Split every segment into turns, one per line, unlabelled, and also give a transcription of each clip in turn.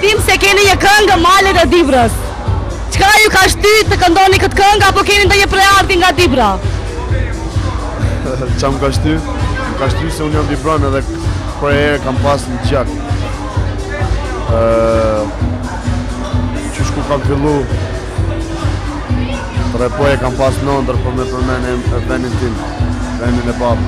dim se keni një këngë Malet e Dibrës. Çka ju ka shtyr të këndoni këtë këngë apo keni ndonjë prearti nga Dibra?
Qa më ka shtyr? Më ka shtyr se unë jam Dibran edhe për e kam pas në gjak. Qysh ku kam fillu, repoje kam pas nëndër për me përmene e venin tim, venin e babë.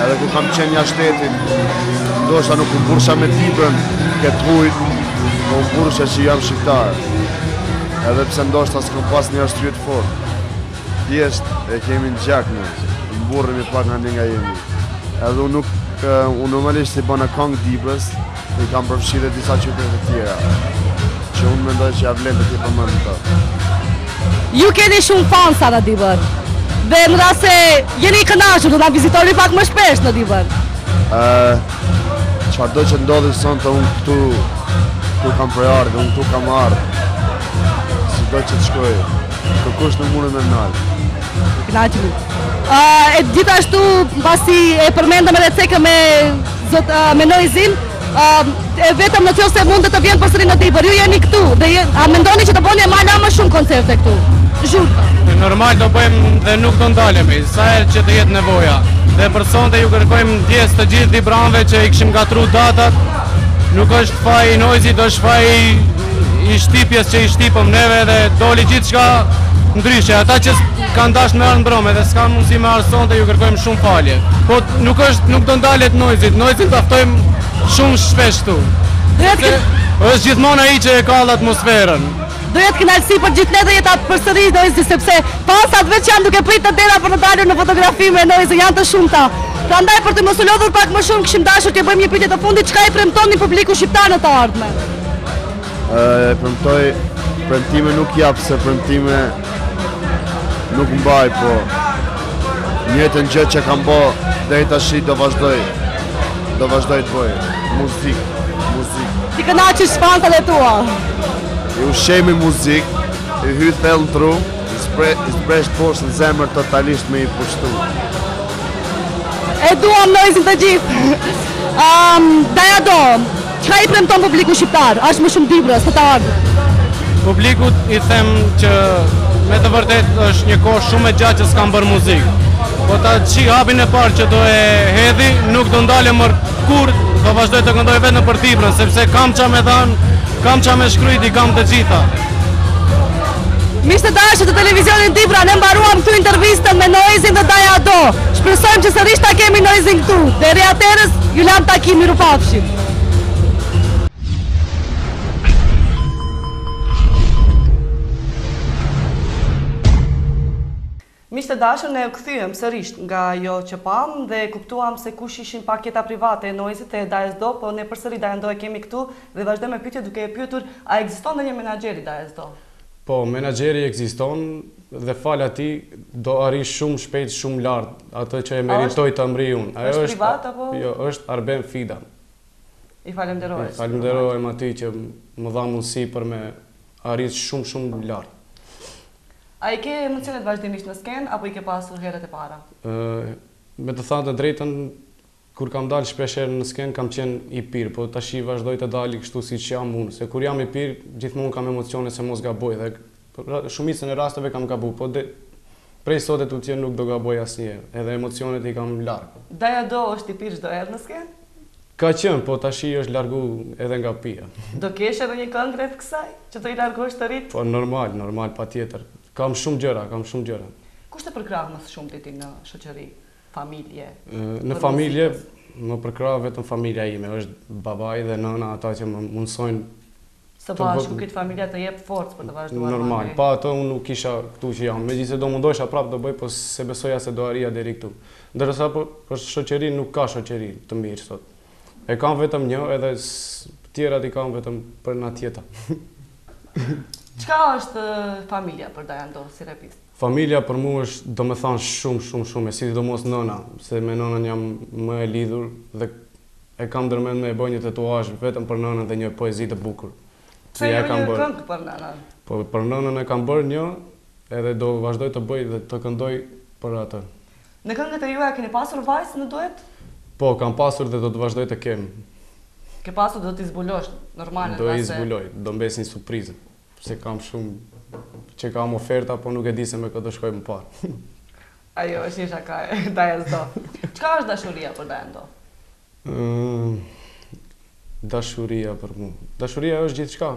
Edhe ku kam qenë jashtetin, ndoshta nuk u bursha me Dibrën këtë hujt, po u bursha që jam shqiptar. Edhe pse ndoshta s'kam pas një arsye të fortë. Thjesht e kemi në gjak në, burrimi pak nga një nga jemi. Edhe unë normalisht si bëna këngë Dibrës, i kam përfshirë disa qytete të tjera, që unë mendoj që ja vlen të t'i përmend këto.
Ju keni shumë fansa në Dibër. Dhe në rast se jeni i kënaqur, do ta vizitoni pak më shpesh në Dibër.
Çfarëdo që ndodhi sonte unë këtu kam preardhë, unë këtu kam ardhur. Do që të shkoj, kërkush në mune me nalë.
Kënaqemi. E gjithashtu, pasi e përmendëm edhe cekë me Noizin, vetëm në qoftë se mund të vjen përsëri në Dibër, ju jeni këtu, a mendoni që të bëni më shumë koncerte këtu? Zhurta.
Normal do bëjmë dhe nuk do ndalemi, sa herë që të jetë nevoja. Dhe për sonte ju kërkojmë ndjes të gjithë Dibranëve që i kishim gatru datat, nuk është faj Noizit, është faj i shtipjes që i shtipëm neve dhe doli gjithë shka ndryshe. Ata që kanë dash me arë në brome dhe s'kanë mundësi me arë sonte ju kërkojmë shumë falje. Po nuk do ndalet Noizit, Noizit taftojmë shumë shpesh tu. është gjithmonë ai që e ka atmosferën.
Do jetë kënaqësi për gjithë ne dhe jeta përsëri Noizit, sepse pasat veç janë duke pritur dera për të dalur në fotografi me Noizin, janë të shumta. Prandaj për të mos u lodhur pak më shumë kishim dashur të bëjmë një pyetje të fundit, çka i premtoni publiku shqiptar në të ardhmen?
Premtime nuk jap se premtime nuk mbaj, po njëjtën gjë që kam bë deri tash do vazhdoj të bëj. Muzikë.
Ti kënaqesh fansat e tua?
I ushqemi muzik, i hy thellë në tru, i zbresht poshtë në zemër totalisht me i pushtu.
E duam Noizin të gjithë. Dajado, çka i premton publiku shqiptar? Është më shumë Dibrës të ardhmen.
Publikut i them që me të vërtet është një kohë shumë e gjatë që s'kam bërë muzikë. Po ta qi hapin e parë që do e hedhi, nuk do ndale mërë kur, do vazhdoj të këndoj vetë në për Dibrën, sepse kam qa me dhanë, kam qa me shkrujt, i kam të gjitha.
Miqtë dashur të televizionit Dibra, ne mbaruam këtu intervistën me Noizin dhe Dajado. Shpresojmë që sërish ta kemi Noizin këtu. Deri atëherës, ju lam takim, mirupafshim. Miqtë dashur, ne u kthyem sërish nga ajo që pam dhe kuptuam se kush ishin paketa private e Noizit e Dajado, po ne përsëri Dajado e kemi këtu dhe vazhdojmë me pyetje duke e pyetur, a ekziston ndonjë menaxher i Dajado?
Po, menaxheri ekziston dhe fal atij do arrish shumë shpejt, shumë lart atë që e meritoj të mbri unë.
Ajo është privat apo?
Jo, është Arben Fidan.
I falenderoj.
Falenderoj atij që më dha mundësi për me arrit shumë lart.
A i ke emocionet vazhdimisht në skenë, apo i ke pasur herët e para?
Me të thënë të drejtën, kur kam dalë shpesher në skenë, kam qenë i pirë, po tash i vazhdoj të dali kështu si që jam unë. Se kur jam i pirë, gjithmonë kam emocione se mos gaboj, dhe shumicën e rasteve kam gabu, po prej sotet u tjenë nuk do gaboj asnjëherë, edhe emocionet i kam largë.
Dajado është i pirë çdo herë në skenë?
Ka qenë, po tash i është largu edhe nga pija.
Do kesh edhe një këngë rreth kësaj, që do i largosh të rit?
Po normal, patjetër. Kam shumë gjëra.
Kush të përkrah më shumë ti në shoqëri, familje?
Në familje, më përkrah vetëm familja ime, është babai dhe nëna, ata që më mundsojnë.
Së bashku këtë familja të jep forcë për të vazhduar.
Normal, pa ato unë nuk kisha këtu që jam. Megjithëse do mundojsha prapë të bëj, po se besoja se do arrija deri këtu. Ndërsa për shoqëri nuk ka shoqëri të mirë sot. E kam vetëm një, edhe tjerat i kam vetëm për na tjeta.
Çka është familja për Dajado si rapist?
Familja për mua është, do me thanë, shumë, sidomos nëna, se me nënën jam më e lidhur dhe e kam ndërmend me e bëj një tatuazh vetëm për nënën dhe një poezi të bukur.
Pse jo një këngë për nënën?
Po për nënën e kam bërë një, edhe do vazhdoj të bëj dhe të këndoj për atë.
Në këngët e juaja keni pasur vajzë në duet?
Po, kam pasur dhe do të vazhdoj të kem.
Ke pasur do t'i zbulosh, normal.
Do i zbuloj, do mbes një surprizë. Se kam shumë që kam oferta, po nuk e di se me këtë shkoj më parë.
Ajo, është një shaka e Dajas Do. Çka është dashuria për Dajan Do?
Dashuria për mu. Dashuria është gjithçka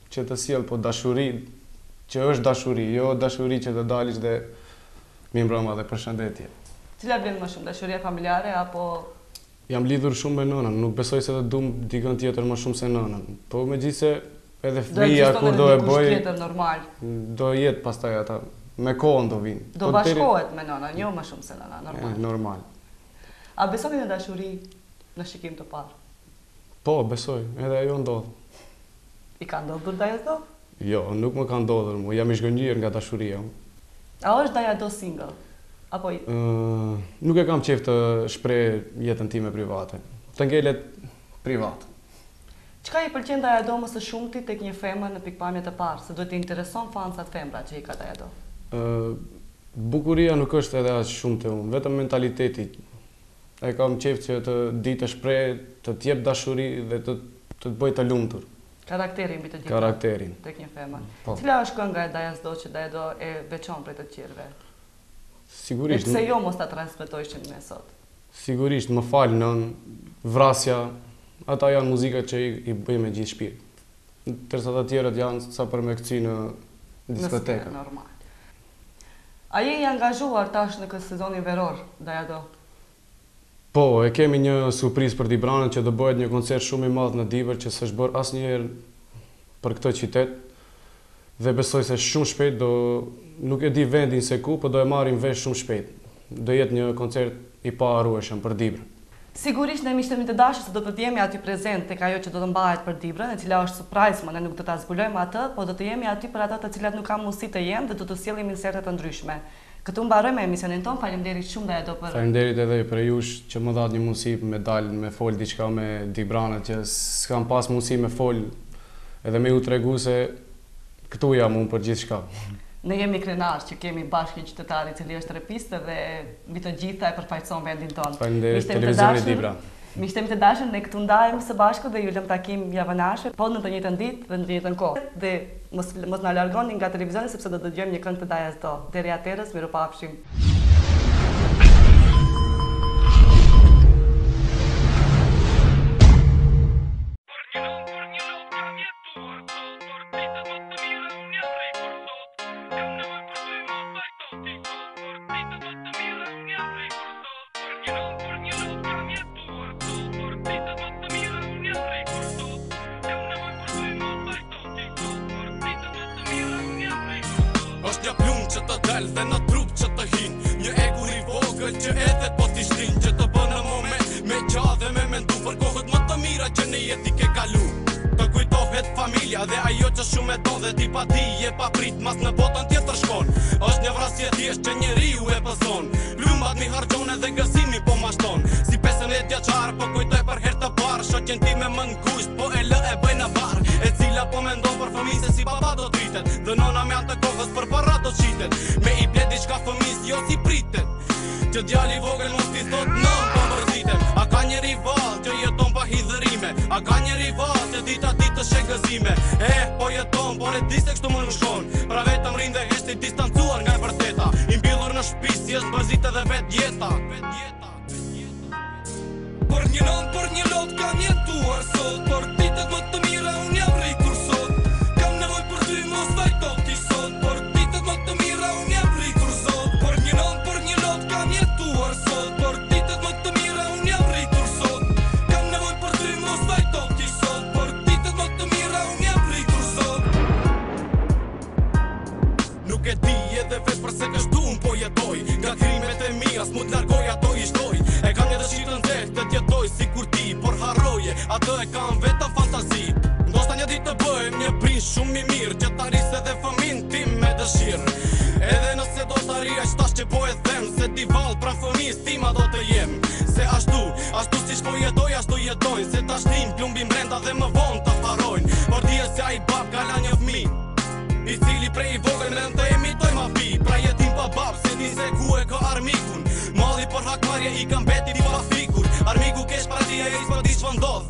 që të sjell, po dashuri që është dashuri, jo dashuri që të dalish dhe mi mbrëma dhe përshëndetje.
Cila vlen më shumë, dashuria familjare apo
Jam lidhur shumë me nënën, nuk besoj se të dum dikën tjetër më shumë se nënën. Po megjithse edhe fëmija kur do e bëj,
normal.
Do jetë pastaj ata, me kohën do vinë.
Do bashkohet me nënën, jo më shumë se nëna, normal.
Normal.
A besoni në dashuri në shikim të parë?
Po, besoj, edhe ajo ndodh.
I ka ndodhur Dajas Do?
Jo, nuk më ka ndodhur, mu jam i zhgënjur nga dashuria.
A është Daja Do single? Apo
nuk e kam qef të shpreh jetën time private. Të ngelet privat.
Çka i pëlqen Daja Do më së shumti tek një femër në pikpamje të parë, se duhet të intereson fansat femra që i ka Daja Do?
Bukuria nuk është edhe aq shumë te unë, vetëm mentaliteti. E kam qef që të di të shpreh, të t'jep dashuri dhe të bëj të lumtur.
Karakterin mbi të gjitha.
Karakterin.
Tek një femër.
Po.
Cila është kënga e Dajas Do që Daja Do e veçon prej të tjerëve?
Sigurisht.
Pse jo mos ta transmetojshin me sot?
Sigurisht, më fal nën vrasja, ata janë muzika që i bëj me gjithë shpirt. Tërsa të tjerët janë sa për me këci në diskoteka.
Normal. A je i angazhuar tash në këtë sezonin veror, Daja Do?
Po, e kemi një surprizë për Dibranën që do bëhet një koncert shumë i madh në Dibër që s'është bërë asnjëherë për këtë qytet. Dhe besoj se shumë shpejt nuk e di vendin se ku, po do e marrim vesh shumë shpejt. Do jetë një koncert i paharrueshëm për Dibrën.
Sigurisht ne miqtë të dashur se do të jemi aty prezent tek ajo që do të mbahet për Dibrën, e cila është surprise, ne nuk do ta zbulojmë atë, po do të jemi aty për ata të cilat nuk kanë mundësi të jenë dhe do të sjellim inserte të ndryshme. Këtu mbarojmë emisionin ton. Faleminderit shumë Daja Do për.
Faleminderit edhe për jush që më dhat një mundësi me dal me fol diçka me Dibranën që s'kam pas mundësi me fol edhe me u tregu se këtu jam unë për gjithçka.
Ne jemi krenar që kemi bashkë një qytetar i cili është repist dhe mbi të gjitha e përfaqëson vendin tonë.
Faleminderit televizionit Dibra.
Miqtë të dashur, ne këtu ndajemi së bashku dhe ju lëm takim javën ashme, po në të njëjtën ditë dhe në të njëjtën kohë. Dhe mos na largoni nga televizioni sepse do të dëgjojmë një këngë të Dajas Do. Deri atëherë, mirupafshim.
Është një plumë që të del dhe në trup që të hin, një egur i vogël që edhe po t'i shtin, që të bën në moment me qa dhe me mendu për kohët më të mira që në jeti ke kalu. Të kujtohet familja dhe ajo që shumë e do dhe ti pa ti je pa prit mas në botën tjetër shkon. Është një vrasje thjesht që njeriu e pëson, plumbat mi harxhon edhe gëzimi po mashton. Si 15 vjeçar po kujtoj për herë të parë shoqen time më ngusht po e lë e bëj në bar, e cila po mendon për fëmijë se si papa do dritet, dhe nona me atë kohës për para do qitet, me i blet diçka fëmijës jo si pritet, që djali vogël mos t'i thot nën po mërzitem. A ka një rival që jeton pa hidhërime, a ka një rival që dita ditë sheh gëzime, po jeton por e di se kështu më nuk shkon, pra vetëm rinë dhe heshti distancuar nga e vërteta, i mbyllur në shtëpi si është mërzit edhe vet jeta. Për një non, për një lot kam jetuar sot, për ditët më të mira unë jam rritur sot, kam nevoj për ty mos vajto ti sot, për ditët më të mira unë jam rritur sot. Për një non, për një lot kam jetuar sot, për ditët më të mira unë jam rritur sot, kam nevoj për ty mos vajto ti sot, për ditët më të mira unë jam rritur sot. Nuk e di edhe vetë përse kështu unë po jetoj, nga krimet e mia s'mu t'largoj ato i shtoj, e kam një dëshirë nxehtë të tjetoj si kur ti, por harroje, atë e kam vetëm fantazi. Ndoshta një ditë të bëhem një princ shumë i mirë, që t'arris edhe fëmin tim me dëshirë. Edhe nëse do t'arri aq tash që po e them, se ti vallë pra fëmijës tima do të jem. Se ashtu si shpo jetoj, ashtu jetojnë, se tash tim plumbin brenda dhe më vonë ta harrojnë. Por dije se ai bab ka la një fëmijë, i cili prej i vogël me të emitoj ma pi, pra jetim pa bab, se di se ku e ka armikun, malli për hakmarje i kam beti pa fikur, armiku kesh para tia e i s'pa di ç'po ndodh,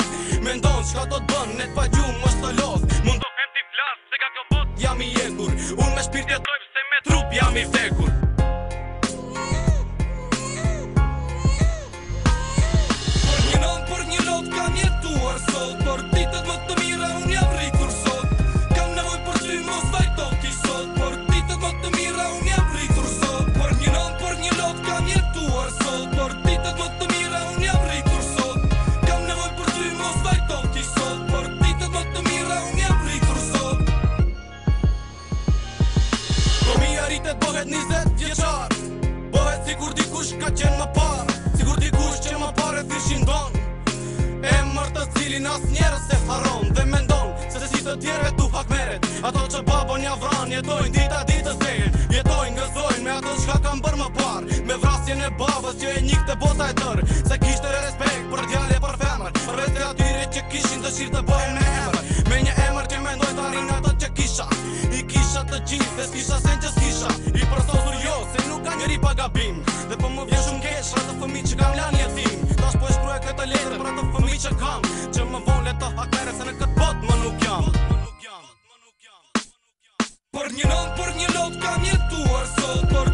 Mendon çka do t'bën, ne t'faqum mos të lodh. Mund të kem ti flas, se ka kjo bot jam i ekur. Unë me shpirt jetoj, se me trup jam i vdekur. Për një lot kam jetuar sot, për ditët më të mira unë jam rritur sot. Kam nevoj për ty mos vajtov ti sot, për ditët më të mira unë jam rritur sot. Për një lot kam jetuar sot, për ditët më të mira unë jam rritur sot. Kam nevoj për ty mos vajtov ti sot, për ditët më të mira unë jam rritur sot. Fëmija rritet bëhet 20 vjeçar, bëhet sigur dikush ka qenë më parë, sigur dikush që më parë e fishin don. Emër të cilin as njerës se haron dhe mendon se si të tjerve tu hakmeret. Ato që babon ja vran jetojnë dita ditës degen, jetojnë gëzojnë me ato çka kam bërë më parë, me vrasjen e babës që e njikte bota e tërë. Se kishte respekt për djale për femër, për vetë atyre që kishin dëshirë të bëhen me emër. Me një emër që mendoj të arrin ato që kisha, i kisha të gjithë dhe s'kisha sen që s'kisha. I përsosur jo se nuk ka njeri pa gabim, dhe po më vjen shumë keq për ato fëmijë që kam lanë jetim. Tash po e shkruaj këtë letër për ato fëmijë që kam, që më vonë le të hakmere se në këtë botë më nuk jam. Për një lot kam jetuar sot, për